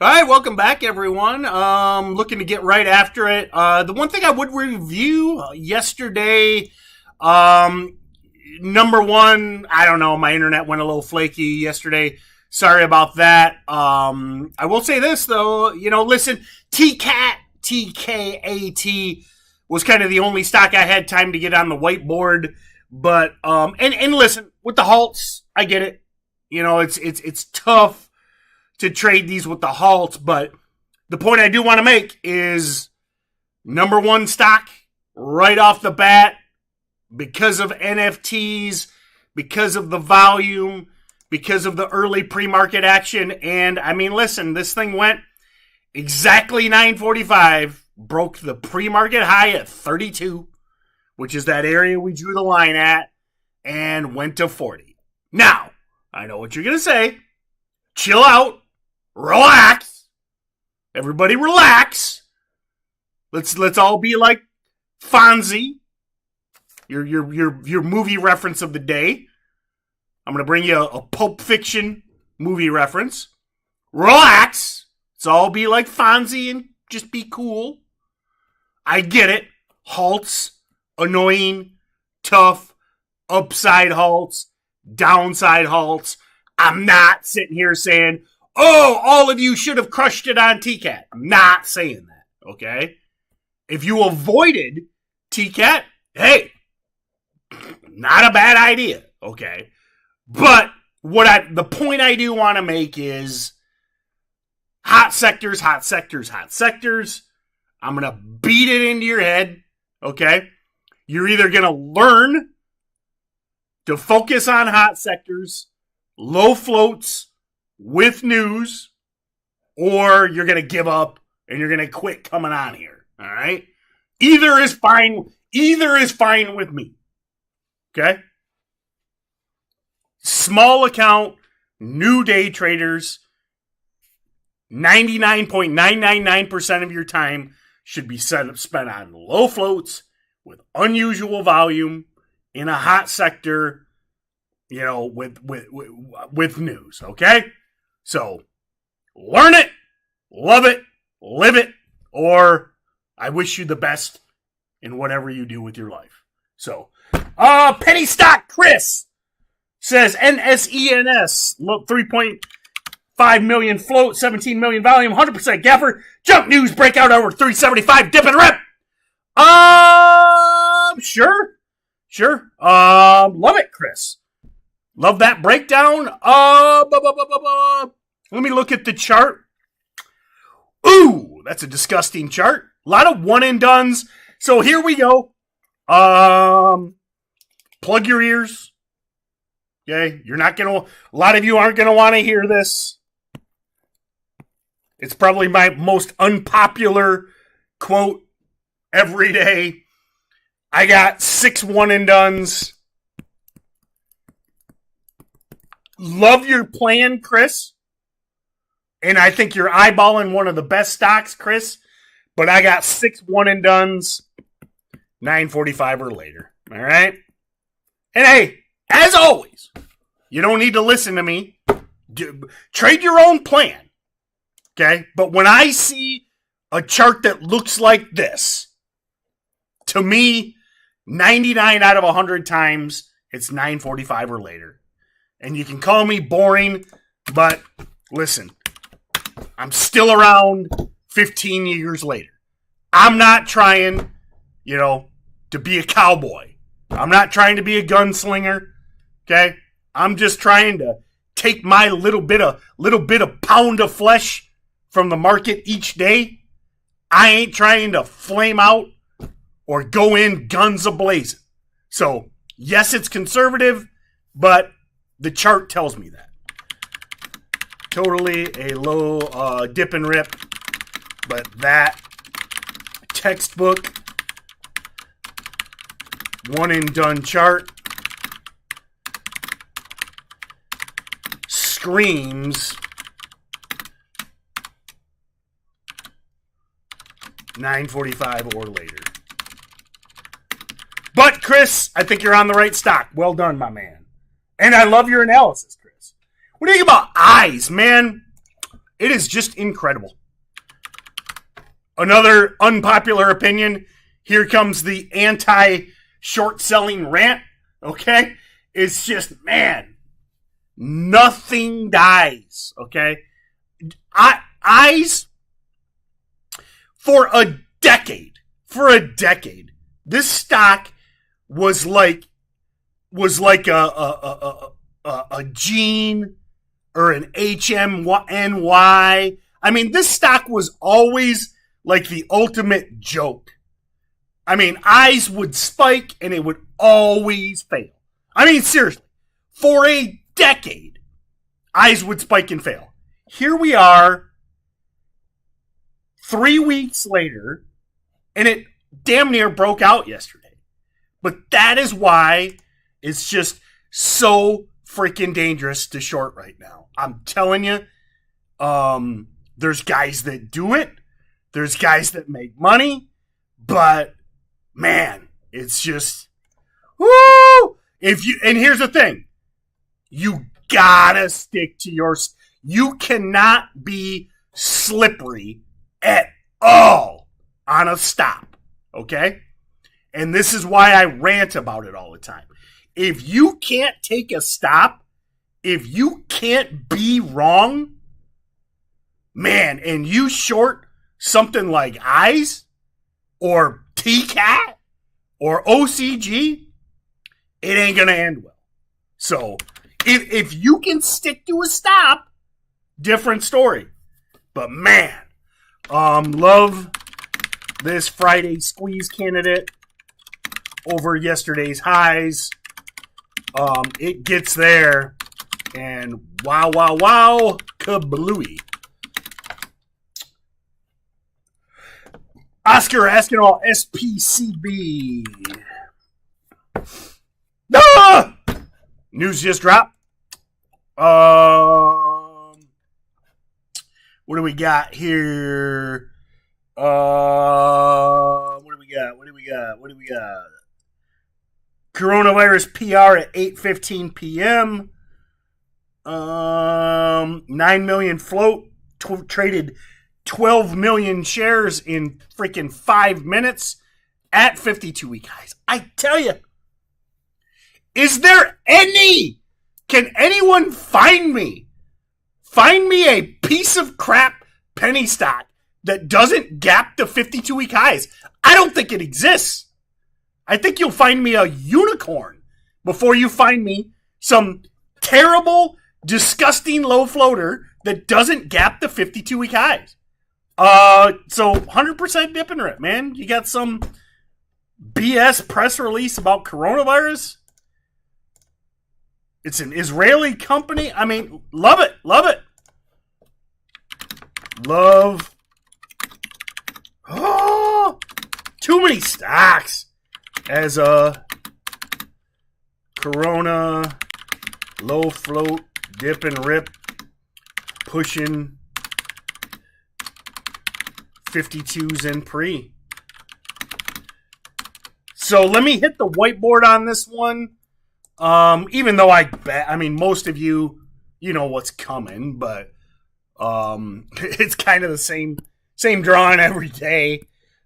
All right, welcome back, everyone. Looking to get right after it. The one thing I would review yesterday, number one, I don't know, my internet went a little flaky yesterday. Sorry about that. I will say this, though. Listen, TKAT, TKAT was kind of the only stock I had time to get on the whiteboard. But, and listen, with the halts, I get it. It's tough to trade these with the halts, but the point I do want to make is number one stock right off the bat because of NFTs, because of the volume, because of the early pre-market action. And I mean, listen, this thing went exactly 945, broke the pre-market high at 32, which is that area we drew the line at, and went to 40. Now, I know what you're going to say. Chill out. Relax. Everybody relax. Let's all be like Fonzie, your movie reference of the day. I'm going to bring you a Pulp Fiction movie reference. Relax. Let's all be like Fonzie and just be cool. I get it. Halts, annoying, tough, upside halts, downside halts. I'm not sitting here saying, oh, all of you should have crushed it on TKAT. I'm not saying that, okay? If you avoided TKAT, hey, not a bad idea, okay? But the point I do want to make is hot sectors, hot sectors, hot sectors. I'm going to beat it into your head, okay? You're either going to learn to focus on hot sectors, low floats, with news, or you're going to give up and you're going to quit coming on here. All right? Either is fine with me. Okay? Small account, new day traders, 99.999% of your time should be spent on low floats with unusual volume in a hot sector, with news, okay? So, learn it, love it, live it, or I wish you the best in whatever you do with your life. So, penny stock Chris says NSENS, look, 3.5 million float, 17 million volume, 100% gaffer, jump news, breakout over 375, dip and rip. Sure. Love it, Chris. Love that breakdown. Let me look at the chart. Ooh, that's a disgusting chart. A lot of one and dones. So here we go. Plug your ears. Okay, a lot of you aren't gonna want to hear this. It's probably my most unpopular quote every day. I got 6 one and dones. Love your plan, Chris. And I think you're eyeballing one of the best stocks, Chris. But I got 6 one and dones, 9:45 or later. All right? And hey, as always, you don't need to listen to me. Trade your own plan. Okay? But when I see a chart that looks like this, to me, 99 out of 100 times, it's 9:45 or later. And you can call me boring, but listen, I'm still around 15 years later. I'm not trying, to be a cowboy. I'm not trying to be a gunslinger, okay? I'm just trying to take my little bit of pound of flesh from the market each day. I ain't trying to flame out or go in guns a-blazing. So, yes, it's conservative, but the chart tells me that. Totally a low dip and rip, but that textbook one and done chart screams 9:45 or later. But Chris, I think you're on the right stock. Well done, my man. And I love your analysis, Chris. What do you think about eyes, man? It is just incredible. Another unpopular opinion. Here comes the anti-short selling rant. Okay? It's just, man, nothing dies. Okay? Eyes, for a decade, this stock was like a Gene or an HMNY. I mean, this stock was always like the ultimate joke. I mean, eyes would spike and it would always fail. I mean, seriously, for a decade, eyes would spike and fail. Here we are 3 weeks later, and it damn near broke out yesterday. But that is why it's just so freaking dangerous to short right now. I'm telling you, there's guys that do it. There's guys that make money. But, man, it's just, woo! And here's the thing. You gotta stick to you cannot be slippery at all on a stop. Okay? And this is why I rant about it all the time. If you can't take a stop, if you can't be wrong, man, and you short something like eyes or TKAT or OCG, it ain't going to end well. So if you can stick to a stop, different story. But man, love this Friday squeeze candidate over yesterday's highs. It gets there, and wow, kablooey. Oscar asking all SPCB. Ah! News just dropped. What do we got here? What do we got? Coronavirus PR at 8:15 p.m. 9 million float. Traded 12 million shares in freaking 5 minutes at 52-week highs. I tell you, can anyone find me a piece of crap penny stock that doesn't gap the 52-week highs? I don't think it exists. I think you'll find me a unicorn before you find me some terrible, disgusting low floater that doesn't gap the 52-week highs. So 100% dip and rip, man. You got some BS press release about coronavirus. It's an Israeli company. I mean, love it. Oh, too many stocks as a Corona low float dip and rip pushing 52s in pre. So let me hit the whiteboard on this one. Even though most of you know what's coming, but it's kind of the same drawing every day.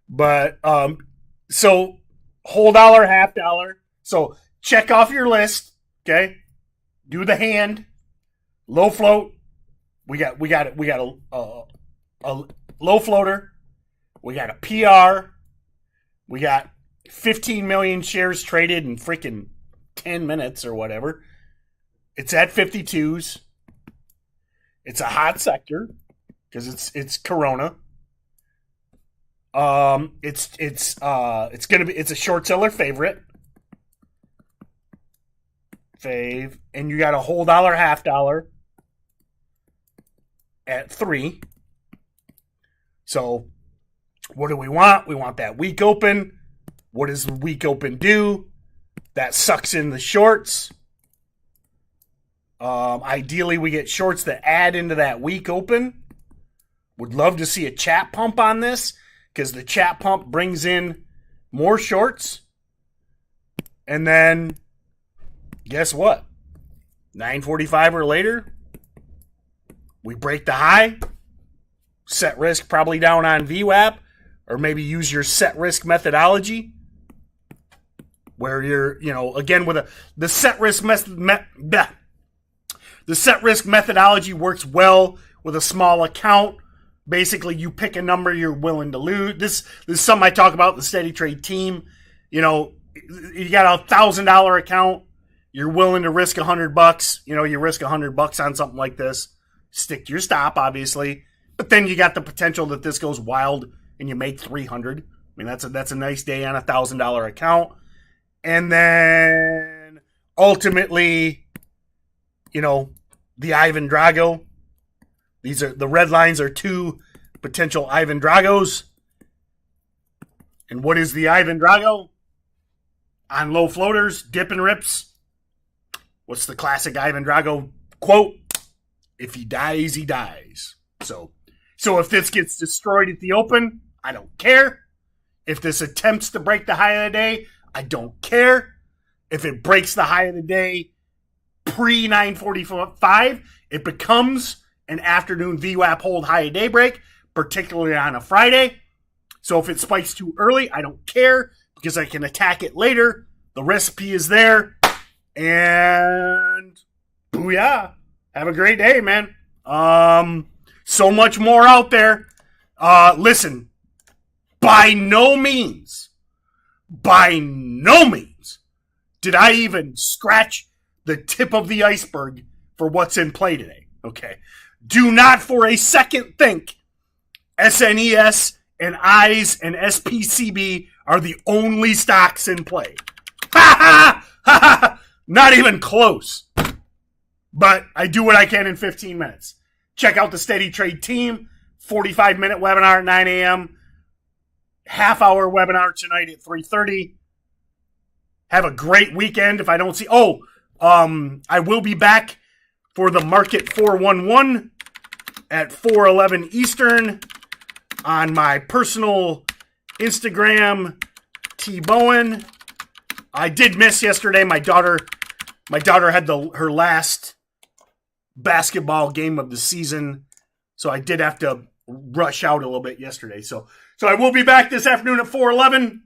But so whole dollar, half dollar. So check off your list, okay? Do the hand, low float. We got a low floater. We got a PR. We got 15 million shares traded in freaking 10 minutes or whatever. It's at 52s. It's a hot sector because it's Corona. It's a short seller favorite. And you got a whole dollar, half dollar at 3. So what do we want? We want that week open. What does the week open do? That sucks in the shorts. Ideally, we get shorts that add into that week open. Would love to see a chat pump on this because the chat pump brings in more shorts. And then, guess what? 9:45 or later, we break the high. set risk probably down on VWAP, or maybe use your set risk methodology, where you're, again, with the set risk the set risk methodology works well with a small account. Basically, you pick a number you're willing to lose. This is something I talk about in the Steady Trade team. You got a $1,000 account. You're willing to risk $100. You risk $100 on something like this. Stick to your stop, obviously. But then you got the potential that this goes wild and you make $300. I mean, that's a nice day on a $1,000 account. And then ultimately, the Ivan Drago. The red lines are 2 potential Ivan Dragos. And what is the Ivan Drago? On low floaters, dip and rips. What's the classic Ivan Drago quote? If he dies, he dies. So if this gets destroyed at the open, I don't care. If this attempts to break the high of the day, I don't care. If it breaks the high of the day pre-9:45, it becomes an afternoon VWAP hold high of day break, particularly on a Friday. So if it spikes too early, I don't care because I can attack it later. The recipe is there. And booyah. Have a great day, man. So much more out there. Listen, by no means did I even scratch the tip of the iceberg for what's in play today. Okay. Do not for a second think SNES and EYES and SPCB are the only stocks in play. Ha ha! Ha ha! Not even close. But I do what I can in 15 minutes. Check out the Steady Trade team. 45-minute webinar at 9 a.m. Half-hour webinar tonight at 3:30. Have a great weekend. If I don't see... I will be back for the Market 411 at 4:11 Eastern on my personal Instagram, T Bowen. I did miss yesterday. My daughter had her last basketball game of the season, so I did have to rush out a little bit yesterday. So I will be back this afternoon at 4:11.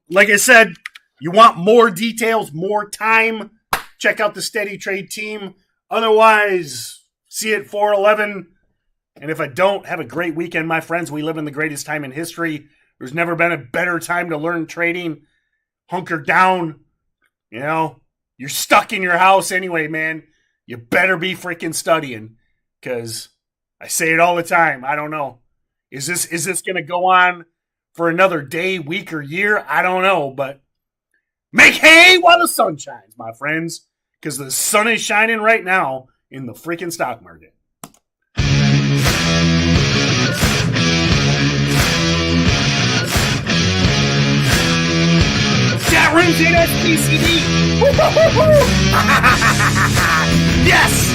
Like I said, you want more details, more time, check out the Steady Trade team. Otherwise, see you at 4:11. And if I don't, have a great weekend, my friends. We live in the greatest time in history. There's never been a better time to learn trading. Hunker down. You're stuck in your house anyway, man. You better be freaking studying. Because I say it all the time. I don't know. Is this going to go on for another day, week, or year? I don't know. But make hay while the sun shines, my friends. Because the sun is shining right now in the freaking stock market. Chat rooms in SPCD. Yes.